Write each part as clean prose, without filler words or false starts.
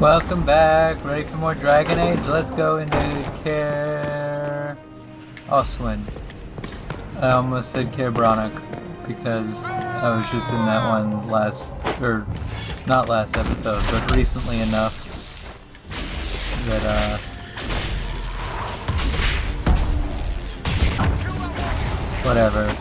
Welcome back. Ready for more Dragon Age? Let's go into Care Oswin. I almost said Care Bronick because I was just in that one not last episode, but recently enough that whatever.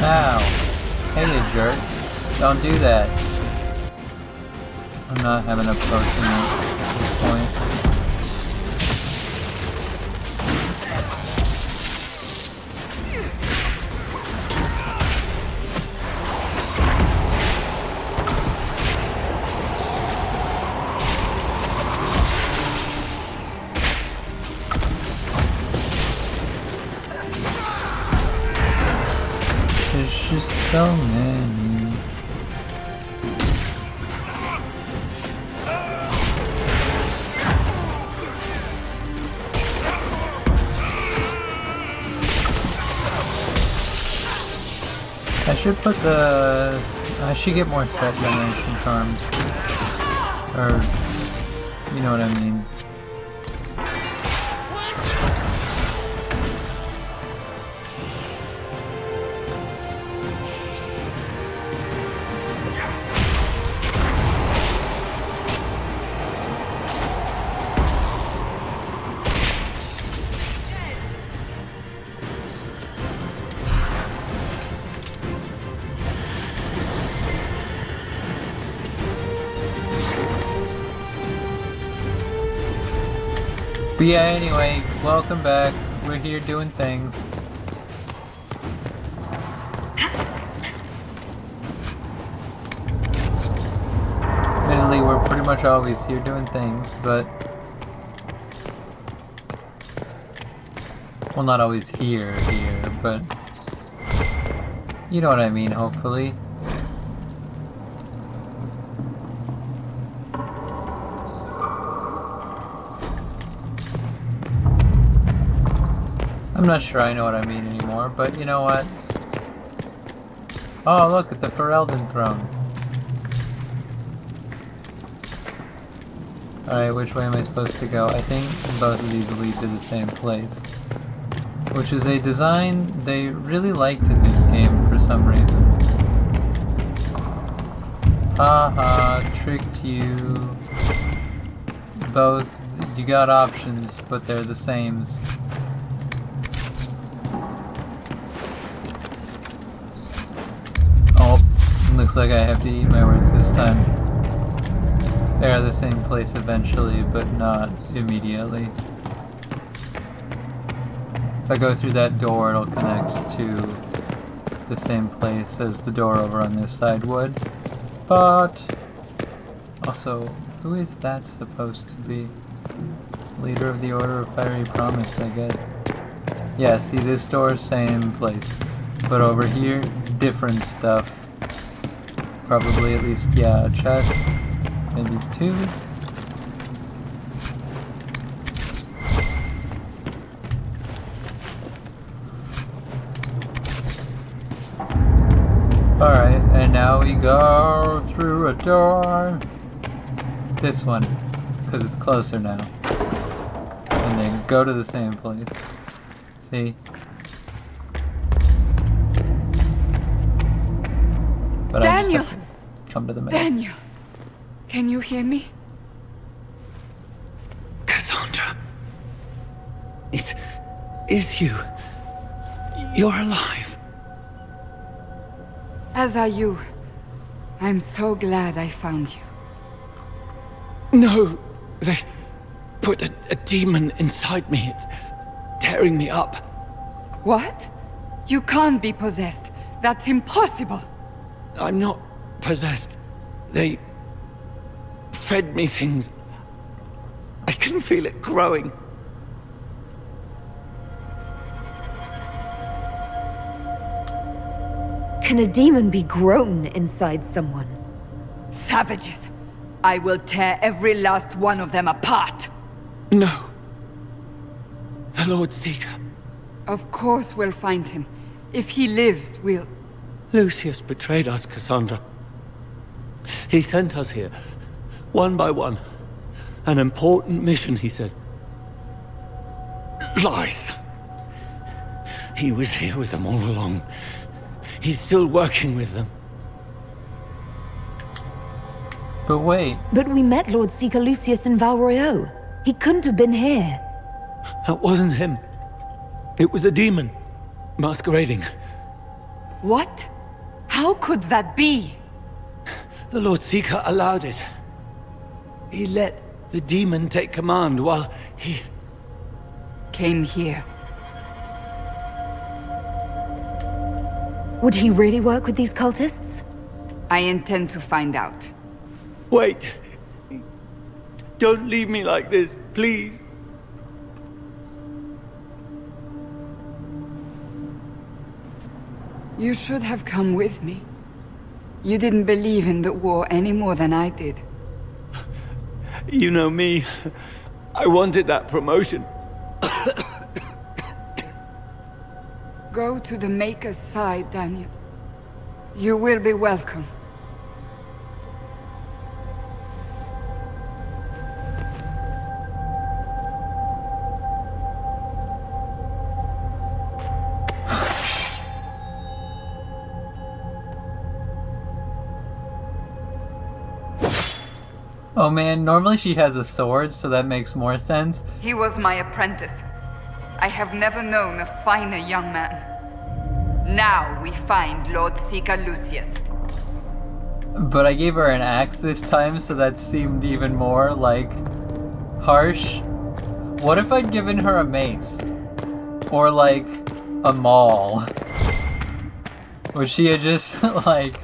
Ow. Hey, you jerk. Don't do that. I'm not having a potion at this point. There's just so many. I should get more threat generation charms. Or, you know what I mean. But yeah, anyway, welcome back. We're here doing things. Admittedly, we're pretty much always here doing things, but... Well, not always here, but... You know what I mean, hopefully. I'm not sure I know what I mean anymore, but you know what? Oh, look at the Ferelden throne. Alright, which way am I supposed to go? I think both of these lead to the same place. Which is a design they really liked in this game for some reason. Haha, tricked you. Both, you got options, but they're the sames. Looks like I have to eat my words this time. They are the same place eventually, but not immediately. If I go through that door, it'll connect to the same place as the door over on this side would. But also, who is that supposed to be? Leader of the Order of Fiery Promise, I guess. Yeah, see this door, same place. But over here, different stuff. Probably at least, yeah, a chest, maybe two. Alright, and now we go through a door. This one, because it's closer now. And then go to the same place. See? But Daniel! I just have to come to the middle. Daniel! Can you hear me? Cassandra! It is you. You're alive. As are you. I'm so glad I found you. No! They put a demon inside me. It's tearing me up. What? You can't be possessed. That's impossible. I'm not possessed. They fed me things. I can feel it growing. Can a demon be grown inside someone? Savages. I will tear every last one of them apart. No. The Lord Seeker. Of course we'll find him. If he lives, we'll... Lucius betrayed us, Cassandra. He sent us here, one by one. An important mission, he said. Lies. He was here with them all along. He's still working with them. But wait. But we met Lord Seeker Lucius in Val Royeaux. He couldn't have been here. That wasn't him. It was a demon, masquerading. What? How could that be? The Lord Seeker allowed it. He let the demon take command while he... Came here. Would he really work with these cultists? I intend to find out. Wait. Don't leave me like this, please. You should have come with me. You didn't believe in the war any more than I did. You know me. I wanted that promotion. Go to the Maker's side, Daniel. You will be welcome. Oh man, normally she has a sword, so that makes more sense. He was my apprentice. I have never known a finer young man. Now we find Lord Seeker Lucius. But I gave her an axe this time, so that seemed even more, like, harsh. What if I'd given her a mace? Or, like, a maul? Would she have just, like,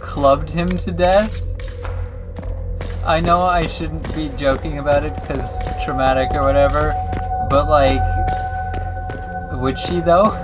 clubbed him to death? I know I shouldn't be joking about it because traumatic or whatever, but like, would she though?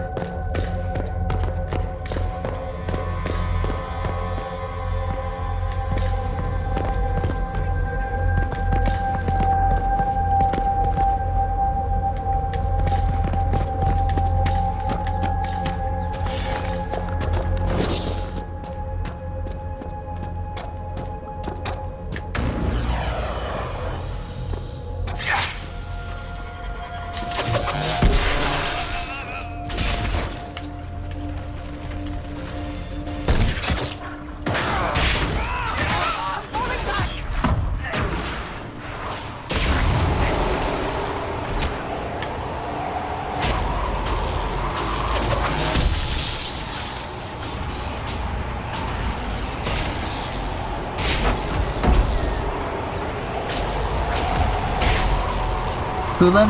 Who let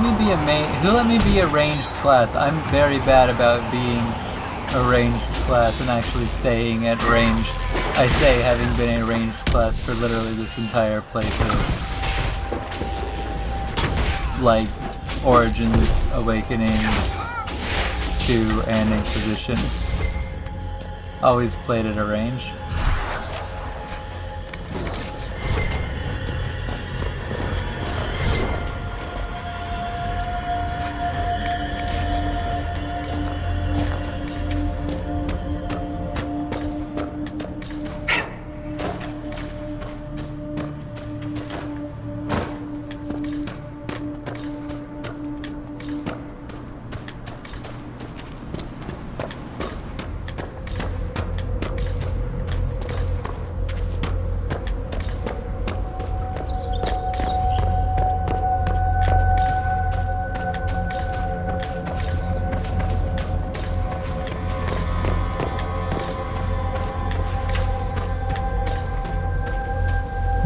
me be a ranged class? I'm very bad about being a ranged class and actually staying at range. I say having been a ranged class for literally this entire playthrough. Like Origins, Awakening, 2, and Inquisition. Always played at a range.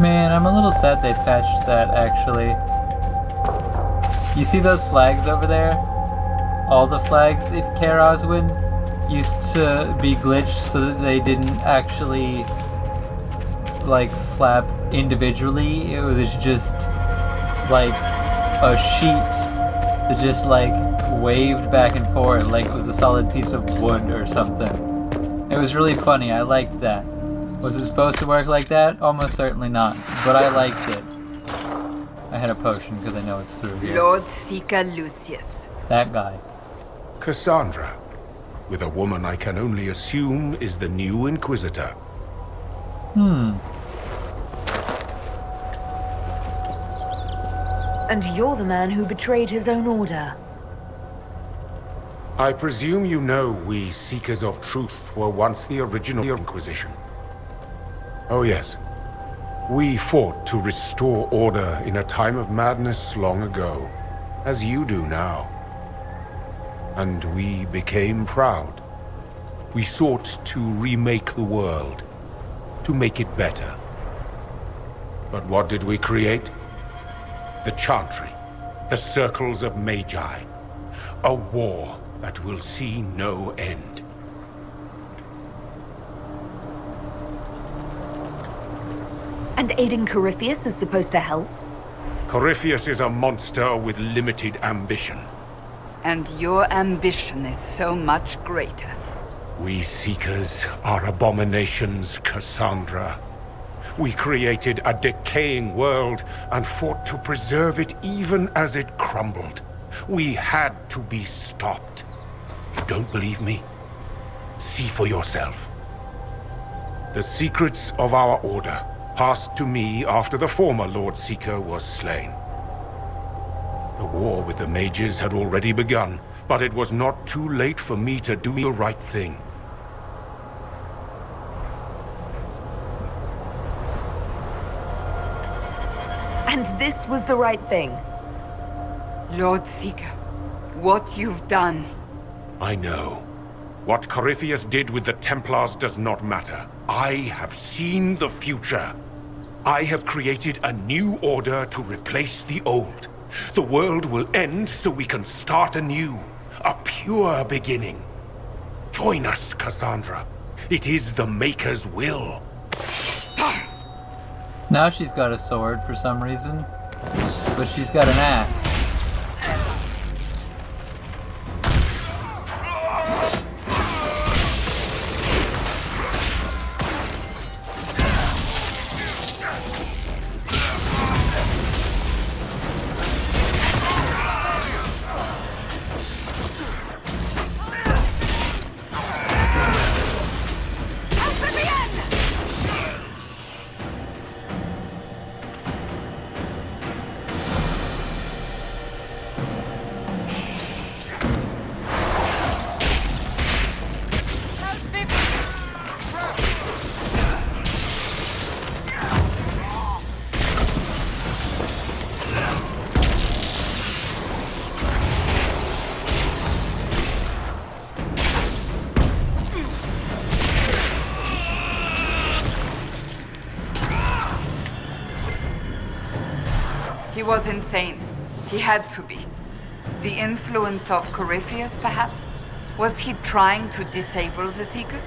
Man, I'm a little sad they patched that, actually. You see those flags over there? All the flags in Kaer Oswin used to be glitched so that they didn't actually, like, flap individually. It was just, like, a sheet that just, like, waved back and forth like it was a solid piece of wood or something. It was really funny. I liked that. Was it supposed to work like that? Almost certainly not, but I liked it. I had a potion because I know it's through here. Lord Seeker Lucius. That guy. Cassandra, with a woman I can only assume is the new Inquisitor. And you're the man who betrayed his own order. I presume you know we Seekers of Truth were once the original Inquisition. Oh yes. We fought to restore order in a time of madness long ago, as you do now. And we became proud. We sought to remake the world, to make it better. But what did we create? The Chantry, the Circles of Magi. A war that will see no end. And aiding Corypheus is supposed to help? Corypheus is a monster with limited ambition. And your ambition is so much greater. We Seekers are abominations, Cassandra. We created a decaying world and fought to preserve it even as it crumbled. We had to be stopped. You don't believe me? See for yourself. The secrets of our order passed to me after the former Lord Seeker was slain. The war with the mages had already begun, but it was not too late for me to do the right thing. And this was the right thing. Lord Seeker, what you've done. I know. What Corypheus did with the Templars does not matter. I have seen the future. I have created a new order to replace the old. The world will end so we can start anew. A pure beginning. Join us, Cassandra. It is the Maker's will. Now she's got a sword for some reason, but she's got an axe. He was insane. He had to be. The influence of Corypheus, perhaps? Was he trying to disable the Seekers?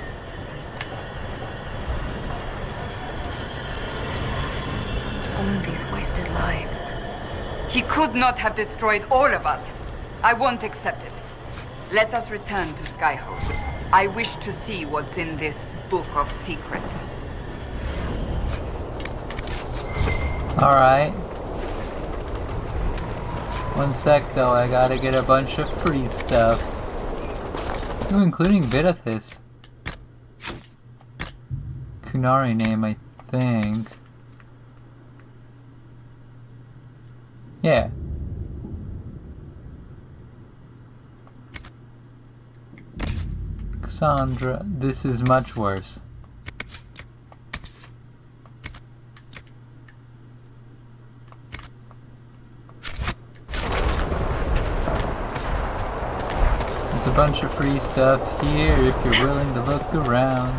All these wasted lives. He could not have destroyed all of us. I won't accept it. Let us return to Skyhold. I wish to see what's in this book of secrets. Alright. One sec though, I gotta get a bunch of free stuff. Ooh, including Vidithis. Kunari name, I think. Yeah. Cassandra, this is much worse. There's a bunch of free stuff here if you're willing to look around.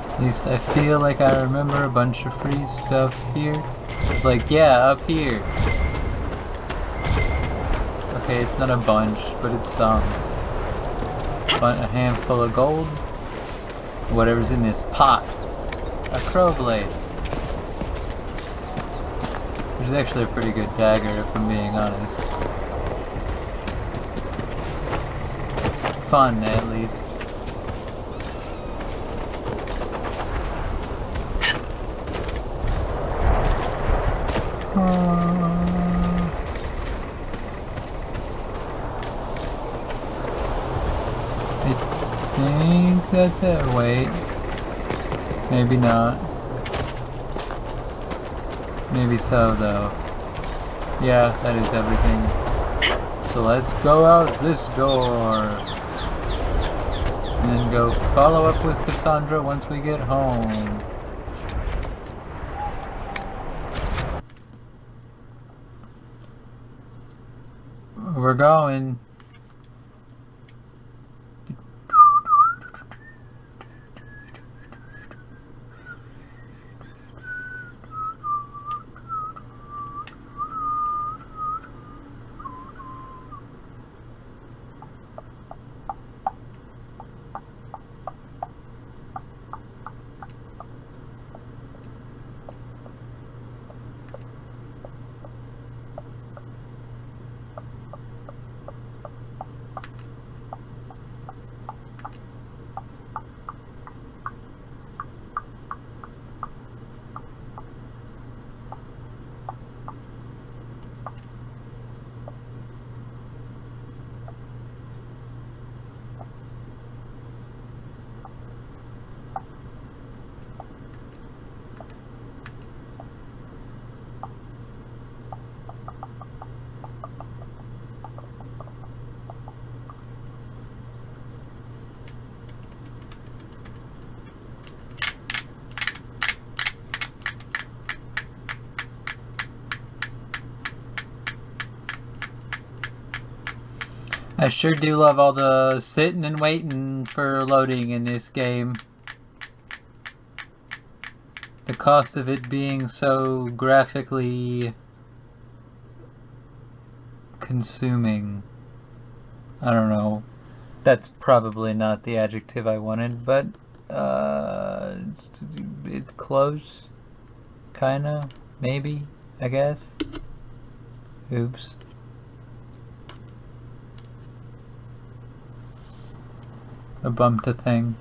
At least I feel like I remember a bunch of free stuff here. It's like, yeah, up here. Okay, it's not a bunch, but it's some. A handful of gold. Whatever's in this pot. A crow blade. Which is actually a pretty good dagger, if I'm being honest. fun, at least. I think that's it. Wait. Maybe not. Maybe so, though. Yeah, that is everything. So let's go out this door. And then go follow up with Cassandra once we get home. We're going. I sure do love all the sitting and waiting for loading in this game. The cost of it being so graphically consuming. I don't know. That's probably not the adjective I wanted, but it's close. Kinda. Maybe. I guess. Oops. I bumped a thing,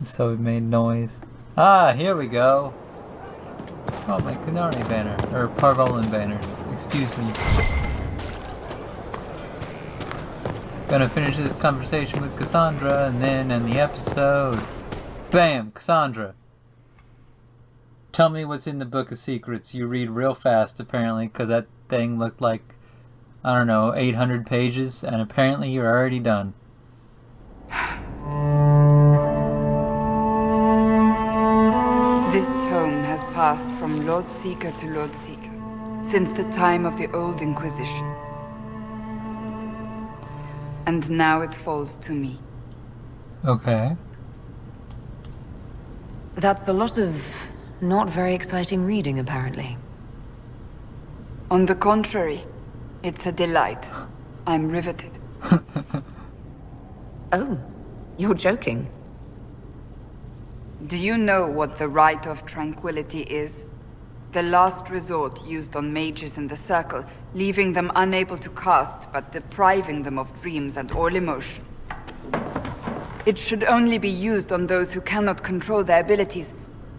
so it made noise. Ah, here we go. Oh, my Kunari banner, or Parvolan banner. Excuse me. Gonna finish this conversation with Cassandra, and then end the episode. Bam, Cassandra. Tell me what's in the Book of Secrets. You read real fast, apparently, because that thing looked like, I don't know, 800 pages, and apparently you're already done. This tome has passed from Lord Seeker to Lord Seeker since the time of the old Inquisition. And now it falls to me. Okay. That's a lot of not very exciting reading, apparently. On the contrary, it's a delight. I'm riveted. Oh, you're joking. Do you know what the Rite of Tranquility is? The last resort used on mages in the Circle, leaving them unable to cast, but depriving them of dreams and all emotion. It should only be used on those who cannot control their abilities,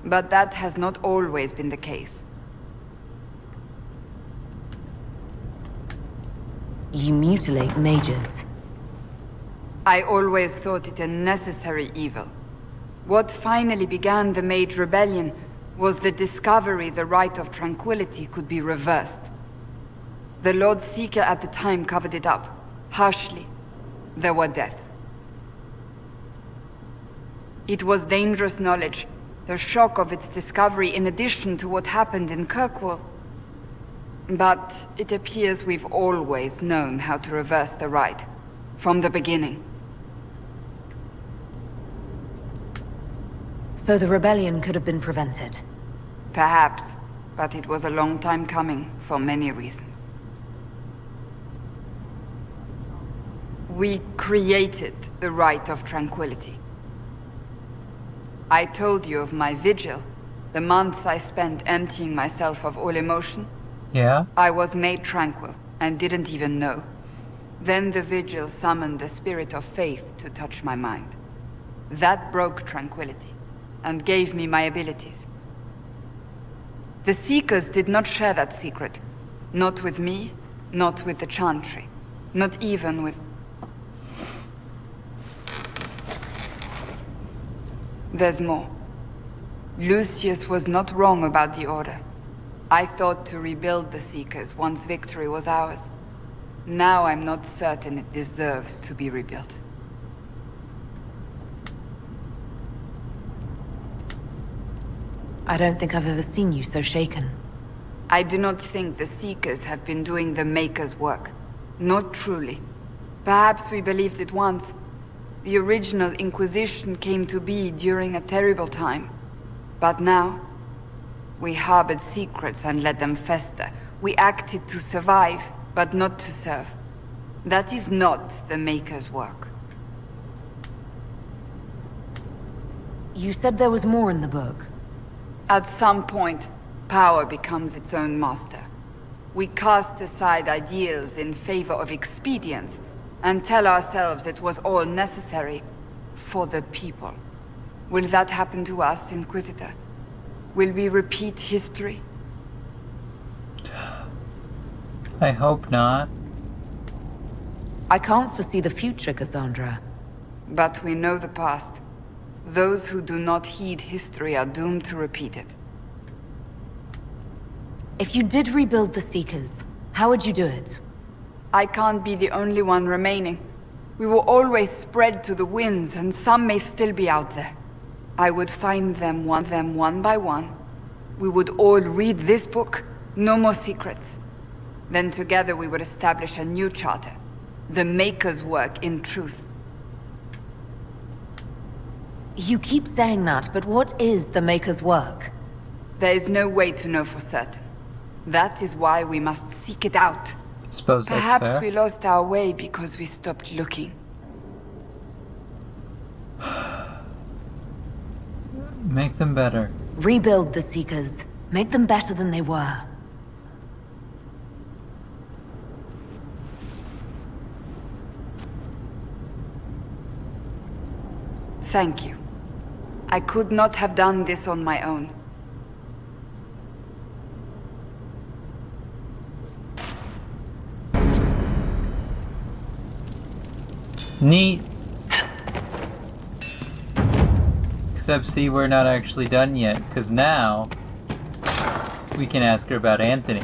but that has not always been the case. You mutilate mages. I always thought it a necessary evil. What finally began the Mage Rebellion was the discovery the Rite of Tranquility could be reversed. The Lord Seeker at the time covered it up, harshly. There were deaths. It was dangerous knowledge, the shock of its discovery in addition to what happened in Kirkwall. But it appears we've always known how to reverse the Rite, from the beginning. So the rebellion could have been prevented. Perhaps, but it was a long time coming, for many reasons. We created the Rite of Tranquility. I told you of my vigil, the months I spent emptying myself of all emotion. Yeah? I was made tranquil, and didn't even know. Then the Vigil summoned the spirit of faith to touch my mind. That broke tranquility, and gave me my abilities. The Seekers did not share that secret. Not with me, not with the Chantry, not even with... There's more. Lucius was not wrong about the Order. I thought to rebuild the Seekers once victory was ours. Now I'm not certain it deserves to be rebuilt. I don't think I've ever seen you so shaken. I do not think the Seekers have been doing the Maker's work. Not truly. Perhaps we believed it once. The original Inquisition came to be during a terrible time. But now, we harbored secrets and let them fester. We acted to survive, but not to serve. That is not the Maker's work. You said there was more in the book. At some point, power becomes its own master. We cast aside ideals in favor of expedience, and tell ourselves it was all necessary for the people. Will that happen to us, Inquisitor? Will we repeat history? I hope not. I can't foresee the future, Cassandra. But we know the past. Those who do not heed history are doomed to repeat it. If you did rebuild the Seekers, how would you do it? I can't be the only one remaining. We will always spread to the winds, and some may still be out there. I would find them one by one. We would all read this book, no more secrets. Then together we would establish a new charter. The Maker's work in truth. You keep saying that, but what is the Maker's work? There is no way to know for certain. That is why we must seek it out. Suppose that's Perhaps fair. we lost our way because we stopped looking. Make them better. Rebuild the Seekers. Make them better than they were. Thank you. I could not have done this on my own. Neat. Except see, we're not actually done yet, because now we can ask her about Anthony.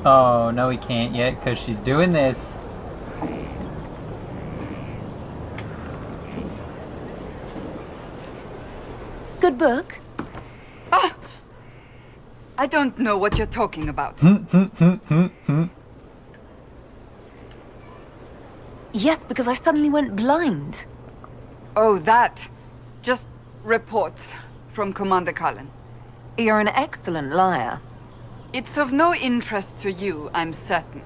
Oh, no we can't yet, because she's doing this. Good book. I don't know what you're talking about. Yes, because I suddenly went blind. Oh, that. Just reports from Commander Cullen. You're an excellent liar. It's of no interest to you, I'm certain.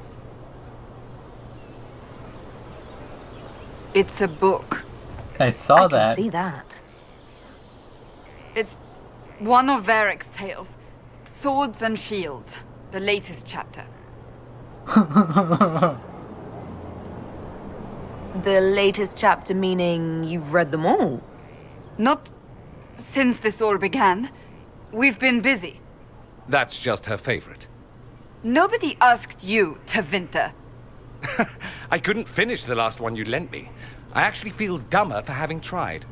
It's a book. I saw I that. can see that. It's one of Varric's tales. Swords and Shields. The latest chapter. The latest chapter meaning you've read them all? Not since this all began. We've been busy. That's just her favorite. Nobody asked you to Winter. I couldn't finish the last one you lent me. I actually feel dumber for having tried.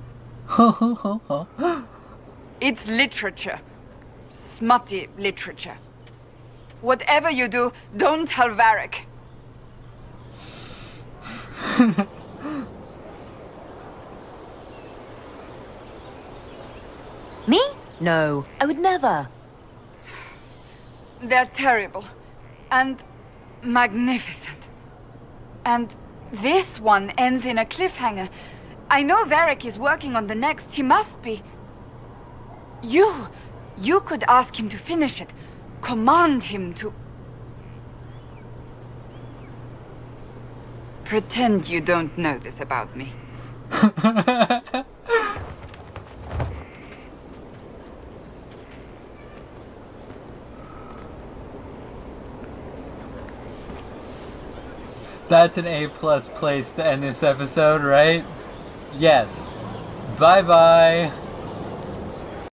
It's literature. Smutty literature. Whatever you do, don't tell Varric. Me? No, I would never. They're terrible. And magnificent. And this one ends in a cliffhanger. I know Varric is working on the next. He must be. You could ask him to finish it. Command him to... Pretend you don't know this about me. That's an A+ place to end this episode, right? Yes. Bye-bye.